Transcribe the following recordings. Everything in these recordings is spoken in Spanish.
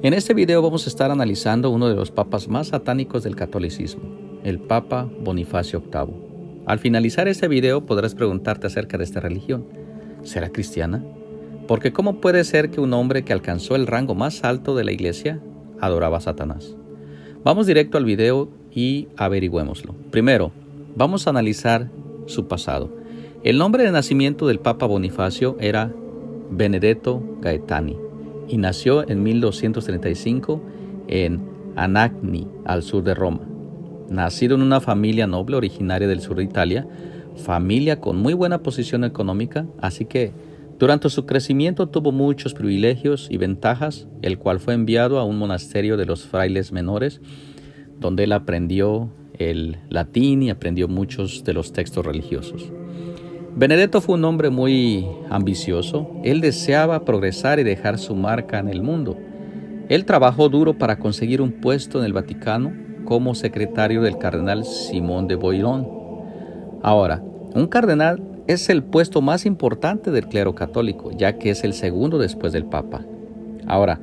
En este video vamos a estar analizando uno de los papas más satánicos del catolicismo, el Papa Bonifacio VIII. Al finalizar este video podrás preguntarte acerca de esta religión. ¿Será cristiana? Porque ¿cómo puede ser que un hombre que alcanzó el rango más alto de la iglesia adoraba a Satanás? Vamos directo al video y averigüémoslo. Primero, vamos a analizar su pasado. El nombre de nacimiento del Papa Bonifacio era Benedetto Gaetani y nació en 1235 en Anagni, al sur de Roma. Nacido en una familia noble originaria del sur de Italia, familia con muy buena posición económica, así que durante su crecimiento tuvo muchos privilegios y ventajas, el cual fue enviado a un monasterio de los frailes menores, donde él aprendió el latín y aprendió muchos de los textos religiosos. Benedetto fue un hombre muy ambicioso. Él deseaba progresar y dejar su marca en el mundo. Él trabajó duro para conseguir un puesto en el Vaticano como secretario del cardenal Simón de Boilón. Ahora, un cardenal es el puesto más importante del clero católico, ya que es el segundo después del Papa. Ahora,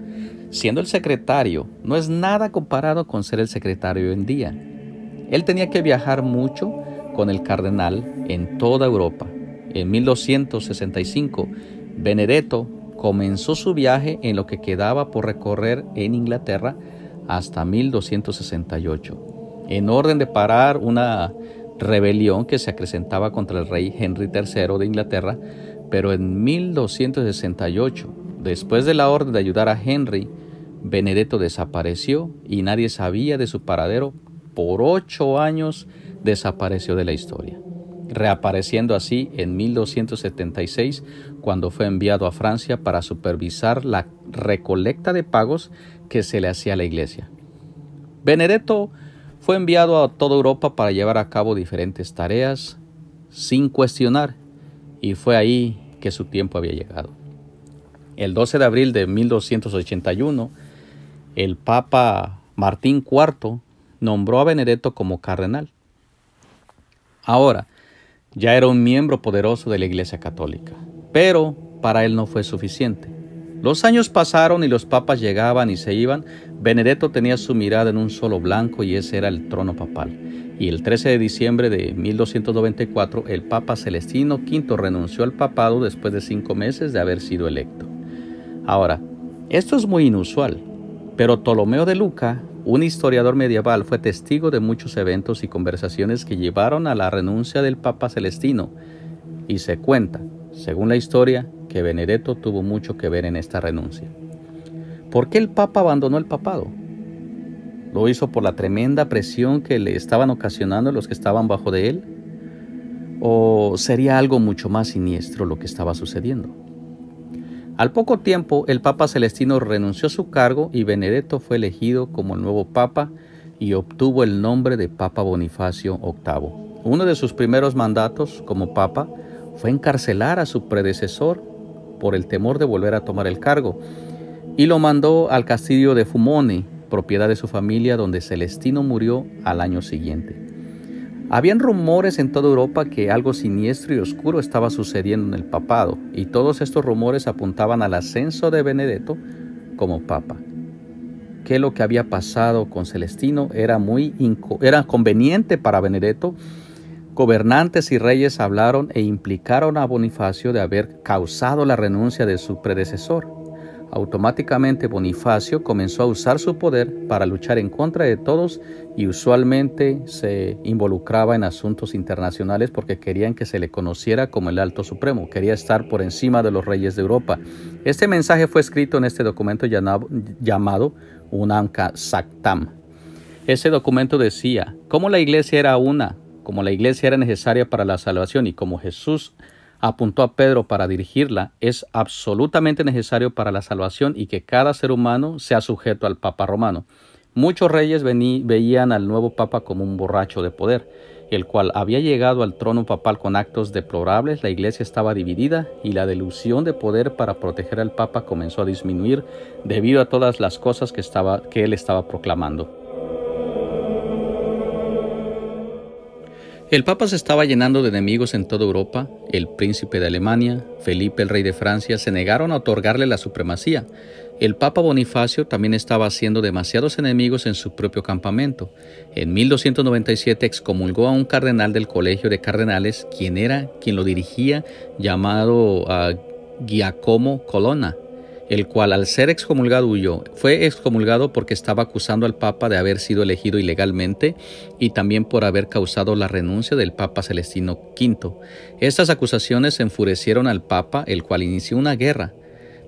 siendo el secretario, no es nada comparado con ser el secretario hoy en día. Él tenía que viajar mucho con el cardenal en toda Europa. En 1265, Benedetto comenzó su viaje en lo que quedaba por recorrer en Inglaterra hasta 1268, en orden de parar una rebelión que se acrecentaba contra el rey Henry III de Inglaterra, pero en 1268, después de la orden de ayudar a Henry, Benedetto desapareció y nadie sabía de su paradero. Por 8 años desapareció de la historia, reapareciendo así en 1276 cuando fue enviado a Francia para supervisar la recolecta de pagos que se le hacía a la iglesia. Benedetto fue enviado a toda Europa para llevar a cabo diferentes tareas sin cuestionar, y fue ahí que su tiempo había llegado. El 12 de abril de 1281, el Papa Martín IV nombró a Benedetto como cardenal. Ahora, ya era un miembro poderoso de la Iglesia Católica, pero para él no fue suficiente. Los años pasaron y los papas llegaban y se iban. Benedetto tenía su mirada en un solo blanco y ese era el trono papal. Y el 13 de diciembre de 1294, el Papa Celestino V renunció al papado después de 5 meses de haber sido electo. Ahora, esto es muy inusual, pero Ptolomeo de Luca, un historiador medieval, fue testigo de muchos eventos y conversaciones que llevaron a la renuncia del Papa Celestino, y se cuenta, según la historia, que Benedetto tuvo mucho que ver en esta renuncia. ¿Por qué el Papa abandonó el papado? ¿Lo hizo por la tremenda presión que le estaban ocasionando los que estaban bajo de él? ¿O sería algo mucho más siniestro lo que estaba sucediendo? Al poco tiempo, el Papa Celestino renunció a su cargo y Benedetto fue elegido como el nuevo Papa y obtuvo el nombre de Papa Bonifacio VIII. Uno de sus primeros mandatos como Papa fue encarcelar a su predecesor por el temor de volver a tomar el cargo, y lo mandó al castillo de Fumone, propiedad de su familia, donde Celestino murió al año siguiente. Habían rumores en toda Europa que algo siniestro y oscuro estaba sucediendo en el papado, y todos estos rumores apuntaban al ascenso de Benedetto como papa. Que lo que había pasado con Celestino era conveniente para Benedetto. Gobernantes y reyes hablaron e implicaron a Bonifacio de haber causado la renuncia de su predecesor. Automáticamente Bonifacio comenzó a usar su poder para luchar en contra de todos y usualmente se involucraba en asuntos internacionales porque querían que se le conociera como el Alto Supremo, quería estar por encima de los reyes de Europa. Este mensaje fue escrito en este documento llamado Unam Sanctam. Ese documento decía cómo la iglesia era una, como la iglesia era necesaria para la salvación y como Jesús apuntó a Pedro para dirigirla, es absolutamente necesario para la salvación y que cada ser humano sea sujeto al Papa romano. Muchos reyes veían al nuevo Papa como un borracho de poder, el cual había llegado al trono papal con actos deplorables. La iglesia estaba dividida y la delusión de poder para proteger al Papa comenzó a disminuir debido a todas las cosas que él estaba proclamando. El Papa se estaba llenando de enemigos en toda Europa. El príncipe de Alemania, Felipe el rey de Francia, se negaron a otorgarle la supremacía. El Papa Bonifacio también estaba haciendo demasiados enemigos en su propio campamento. En 1297 excomulgó a un cardenal del Colegio de Cardenales, quien lo dirigía, llamado Giacomo Colonna, el cual al ser excomulgado huyó. Fue excomulgado porque estaba acusando al Papa de haber sido elegido ilegalmente y también por haber causado la renuncia del Papa Celestino V. Estas acusaciones enfurecieron al Papa, el cual inició una guerra.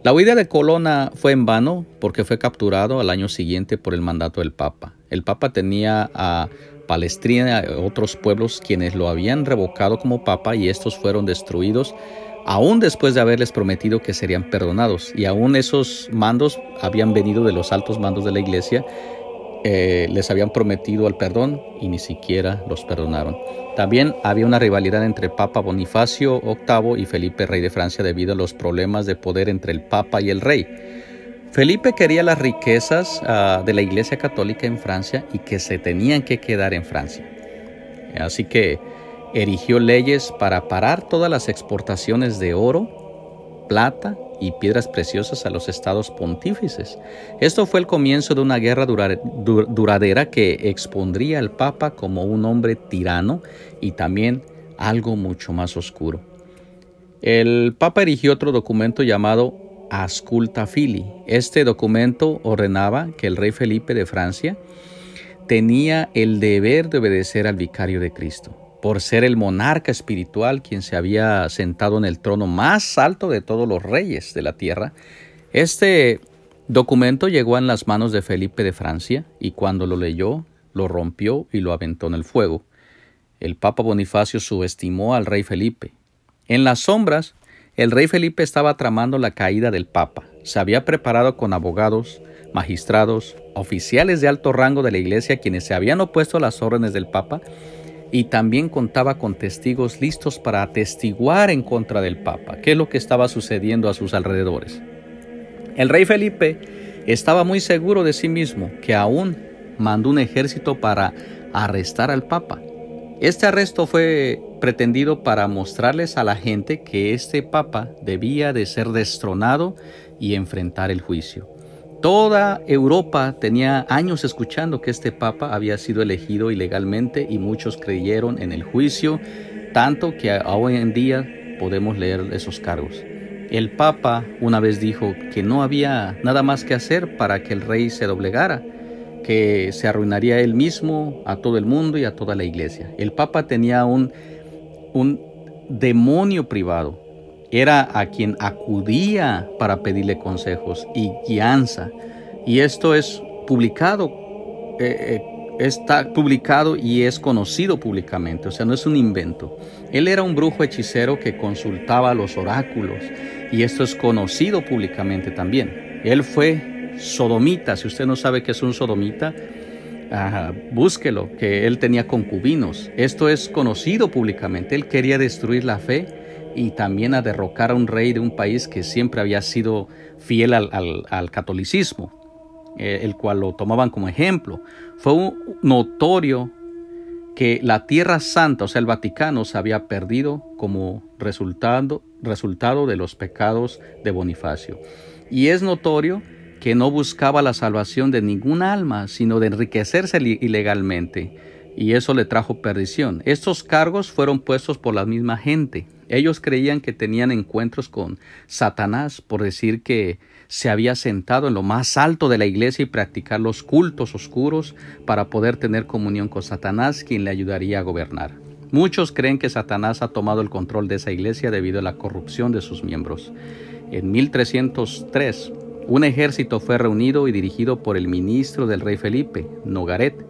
La huida de Colonna fue en vano porque fue capturado al año siguiente por el mandato del Papa. El Papa tenía a Palestrina y otros pueblos quienes lo habían revocado como Papa, y estos fueron destruidos aún después de haberles prometido que serían perdonados. Y aún esos mandos habían venido de los altos mandos de la iglesia, les habían prometido el perdón y ni siquiera los perdonaron. También había una rivalidad entre el Papa Bonifacio VIII y Felipe, rey de Francia, debido a los problemas de poder entre el Papa y el rey. Felipe quería las riquezas de la Iglesia Católica en Francia y que se tenían que quedar en Francia. Así que erigió leyes para parar todas las exportaciones de oro, plata y piedras preciosas a los estados pontífices. Esto fue el comienzo de una guerra duradera que expondría al Papa como un hombre tirano y también algo mucho más oscuro. El Papa erigió otro documento llamado Asculta Fili. Este documento ordenaba que el rey Felipe de Francia tenía el deber de obedecer al vicario de Cristo, por ser el monarca espiritual quien se había sentado en el trono más alto de todos los reyes de la tierra. Este documento llegó en las manos de Felipe de Francia y cuando lo leyó, lo rompió y lo aventó en el fuego. El Papa Bonifacio subestimó al rey Felipe. En las sombras, el rey Felipe estaba tramando la caída del Papa. Se había preparado con abogados, magistrados, oficiales de alto rango de la iglesia quienes se habían opuesto a las órdenes del Papa, y también contaba con testigos listos para atestiguar en contra del Papa qué es lo que estaba sucediendo a sus alrededores. El rey Felipe estaba muy seguro de sí mismo, que aún mandó un ejército para arrestar al Papa. Este arresto fue pretendido para mostrarles a la gente que este Papa debía de ser destronado y enfrentar el juicio. Toda Europa tenía años escuchando que este Papa había sido elegido ilegalmente y muchos creyeron en el juicio, tanto que hoy en día podemos leer esos cargos. El Papa una vez dijo que no había nada más que hacer para que el rey se doblegara, que se arruinaría él mismo, a todo el mundo y a toda la iglesia. El Papa tenía un demonio privado. Era a quien acudía para pedirle consejos y guianza. Y esto es publicado, está publicado y es conocido públicamente. O sea, no es un invento. Él era un brujo hechicero que consultaba los oráculos. Y esto es conocido públicamente también. Él fue sodomita. Si usted no sabe qué es un sodomita, búsquelo, que él tenía concubinos. Esto es conocido públicamente. Él quería destruir la fe y también a derrocar a un rey de un país que siempre había sido fiel al catolicismo, el cual lo tomaban como ejemplo. Fue notorio que la Tierra Santa, o sea el Vaticano, se había perdido como resultado de los pecados de Bonifacio. Y es notorio que no buscaba la salvación de ningún alma, sino de enriquecerse ilegalmente, y eso le trajo perdición. Estos cargos fueron puestos por la misma gente. Ellos creían que tenían encuentros con Satanás por decir que se había sentado en lo más alto de la iglesia y practicar los cultos oscuros para poder tener comunión con Satanás, quien le ayudaría a gobernar. Muchos creen que Satanás ha tomado el control de esa iglesia debido a la corrupción de sus miembros. En 1303, un ejército fue reunido y dirigido por el ministro del rey Felipe, Nogaret,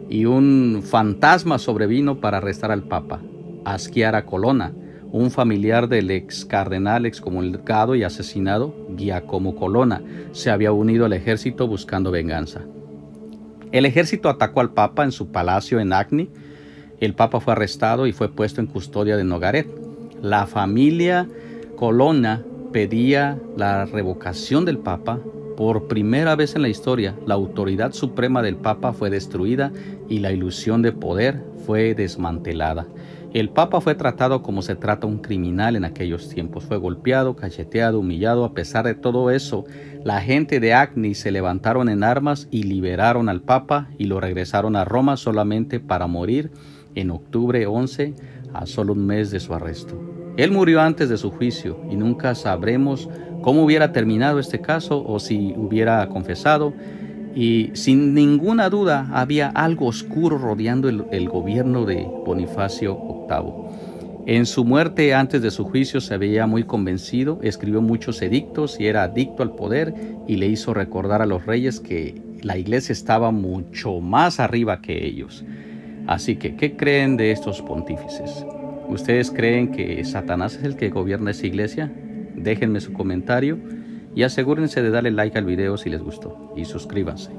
y un fantasma sobrevino para arrestar al Papa, Aschiara Colonna, un familiar del ex cardenal excomulgado y asesinado, Giacomo Colonna, se había unido al ejército buscando venganza. El ejército atacó al Papa en su palacio en Agni. El Papa fue arrestado y fue puesto en custodia de Nogaret. La familia Colonna pedía la revocación del Papa. Por primera vez en la historia, la autoridad suprema del Papa fue destruida y la ilusión de poder fue desmantelada. El Papa fue tratado como se trata un criminal en aquellos tiempos. Fue golpeado, cacheteado, humillado. A pesar de todo eso, la gente de Agni se levantaron en armas y liberaron al Papa y lo regresaron a Roma solamente para morir en octubre 11, a solo un mes de su arresto. Él murió antes de su juicio y nunca sabremos cómo hubiera terminado este caso o si hubiera confesado. Y sin ninguna duda había algo oscuro rodeando el gobierno de Bonifacio VIII. En su muerte, antes de su juicio, se veía muy convencido, escribió muchos edictos y era adicto al poder, y le hizo recordar a los reyes que la iglesia estaba mucho más arriba que ellos. Así que, ¿qué creen de estos pontífices? ¿Ustedes creen que Satanás es el que gobierna esa iglesia? Déjenme su comentario y asegúrense de darle like al video si les gustó y suscríbanse.